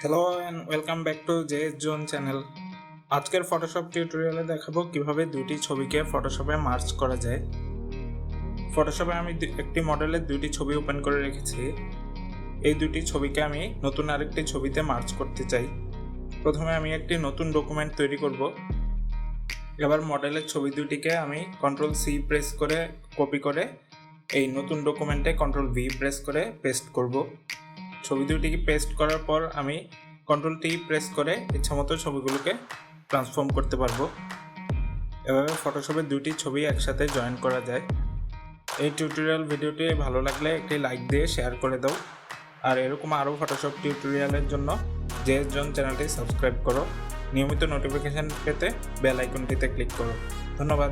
Hello and welcome back to JS zone channel. আজকের Photoshop টিউটোরিয়ালে দেখাবো কিভাবে দুটি ছবিকে ফটোশপে মার্জ করা যায়। ফটোশপে আমি একটি মডেলের দুটি ছবি ওপেন করে রেখেছি। এই দুটি ছবিকে আমি নতুন আরেকটি ছবিতে মার্জ করতে চাই। প্রথমে আমি একটি নতুন ডকুমেন্ট তৈরি করব। এবার মডেলের ছবি দুটিকে আমি Ctrl+C প্রেস করে কপি করে এই নতুন ডকুমেন্টে Ctrl+V প্রেস করে পেস্ট করব। ছবি দুটিকে পেস্ট করার পর আমি Ctrl+T প্রেস করে ইচ্ছামতো ছবিগুলোকে ট্রান্সফর্ম করতে পারবো। এভাবে ফটোশপে দুটি ছবি একসাথে জয়েন করা যায়। এই টিউটোরিয়াল ভিডিওটি ভালো লাগলে একটি লাইক দিয়ে শেয়ার করে দাও। আর এরকম আরও ফটোশপ টিউটোরিয়ালের জন্য জেএস জোন চ্যানেলটি সাবস্ক্রাইব করো। নিয়মিত নোটিফিকেশান পেতে বেল আইকনটিতে ক্লিক করো। ধন্যবাদ।